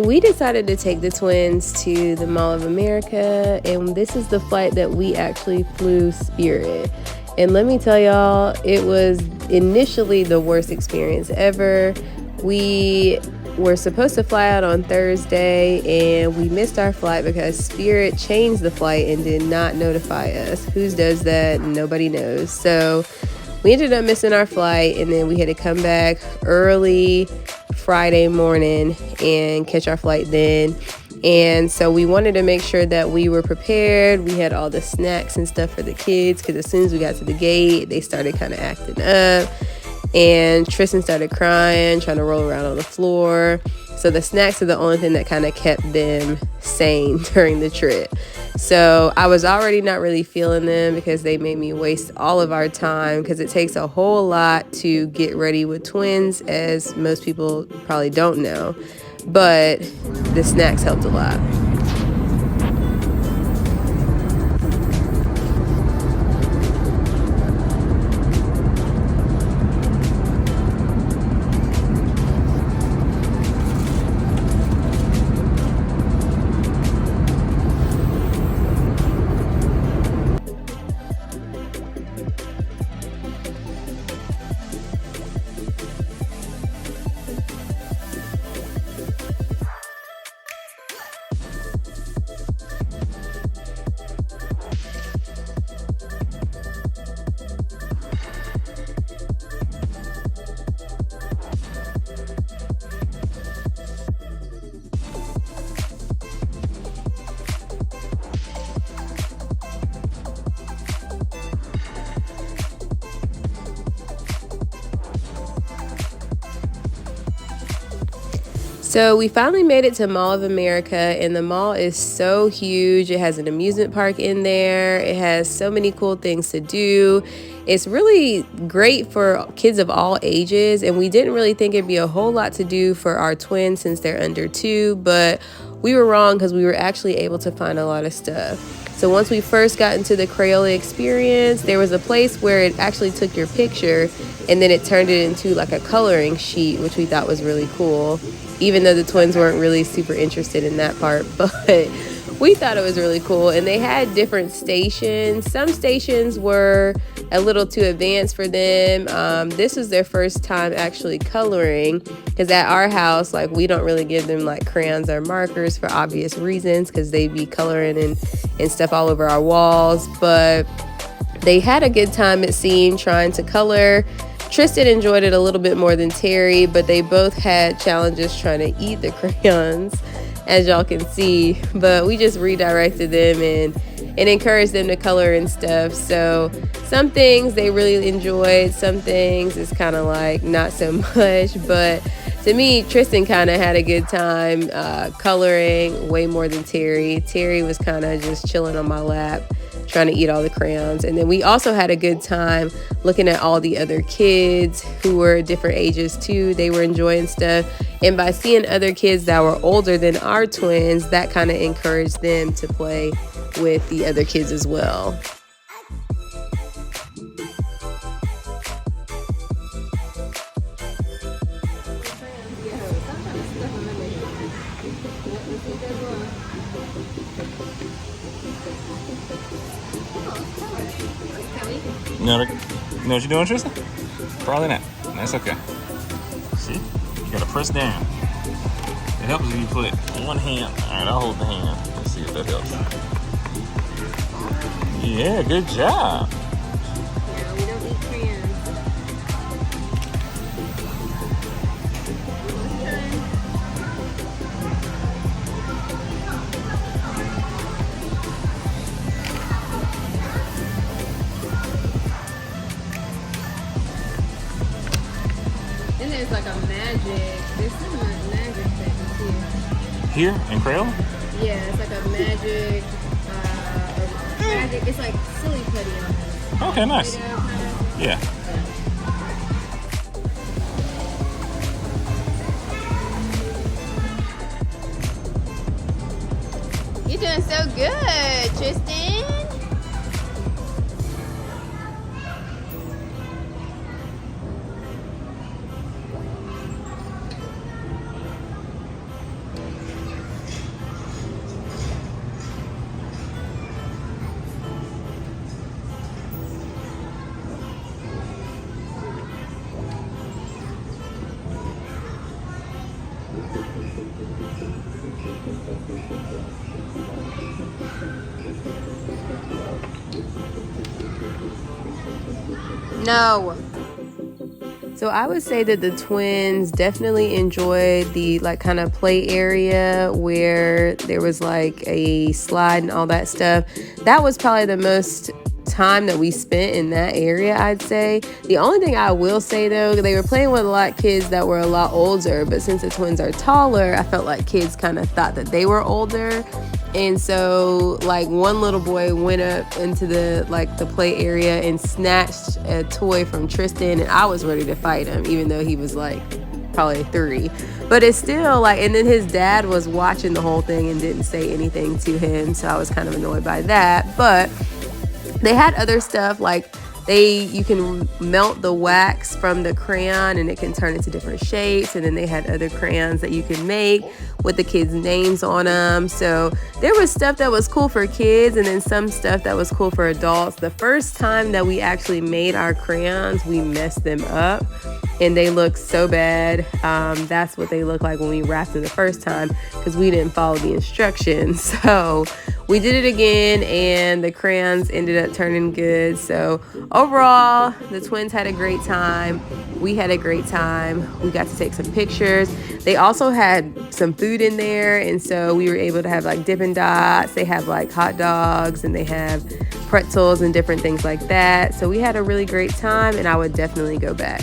we decided to take the twins to the Mall of America, and this is the flight that we actually flew Spirit. And let me tell y'all, it was initially the worst experience ever. We were supposed to fly out on Thursday, and we missed our flight because Spirit changed the flight and did not notify us. Who does that? Nobody knows. So we ended up missing our flight, and then we had to come back early Friday morning and catch our flight then. And so we wanted to make sure that we were prepared. We had all the snacks and stuff for the kids, because as soon as we got to the gate, they started kind of acting up, and Tristan started crying, trying to roll around on the floor. So the snacks are the only thing that kind of kept them sane during the trip. So I was already not really feeling them because they made me waste all of our time, because it takes a whole lot to get ready with twins, as most people probably don't know. But the snacks helped a lot. So we finally made it to Mall of America, and the mall is so huge. It has an amusement park in there. It has so many cool things to do. It's really great for kids of all ages, and we didn't really think it'd be a whole lot to do for our twins since they're under 2, but we were wrong, because we were actually able to find a lot of stuff. So once we first got into the Crayola experience, there was a place where it actually took your picture and then it turned it into like a coloring sheet, which we thought was really cool, even though the twins weren't really super interested in that part. But we thought it was really cool. And they had different stations. Some stations were a little too advanced for them. This was their first time actually coloring, because at our house, like, we don't really give them like crayons or markers for obvious reasons, because they be coloring and stuff all over our walls. But they had a good time, it seemed, trying to color. Tristan enjoyed it a little bit more than Terry, but they both had challenges trying to eat the crayons, as y'all can see. But we just redirected them and encouraged them to color and stuff. So some things they really enjoyed, some things it's kind of like not so much. But to me, Tristan kind of had a good time coloring way more than Terry. Terry was kind of just chilling on my lap, trying to eat all the crayons. And then we also had a good time looking at all the other kids who were different ages too. They were enjoying stuff. And by seeing other kids that were older than our twins, that kind of encouraged them to play with the other kids as well. You know what you're doing, Tristan? Probably not. That's okay. See? You gotta press down. It helps if you put one hand. Alright, I'll hold the hand. Let's see if that helps. Yeah, good job. Yeah, we don't eat crayons. Then there's like a magic. There's some magic things too. Here in Crayola? Yeah, it's like a magic. It's like silly putty on it. Okay, nice. Play-Doh kind of. Yeah. You're doing so good, Tristan. No. So I would say that the twins definitely enjoyed the like kind of play area where there was like a slide and all that stuff. That was probably the most time that we spent in that area, I'd say. The only thing I will say though, they were playing with a lot of kids that were a lot older, but since the twins are taller, I felt like kids kind of thought that they were older. And so like one little boy went up into the play area and snatched a toy from Tristan, and I was ready to fight him even though he was like probably 3. But it's still like, and then his dad was watching the whole thing and didn't say anything to him, so I was kind of annoyed by that. But they had other stuff like you can melt the wax from the crayon and it can turn into different shapes, and then they had other crayons that you can make with the kids' names on them. So there was stuff that was cool for kids and then some stuff that was cool for adults. The first time that we actually made our crayons, we messed them up and they look so bad. That's what they look like when we wrapped them the first time because we didn't follow the instructions. So we did it again and the crayons ended up turning good. So overall, the twins had a great time. We had a great time. We got to take some pictures. They also had some food in there, and so we were able to have like Dippin' Dots. They have like hot dogs and they have pretzels and different things like that. So we had a really great time and I would definitely go back.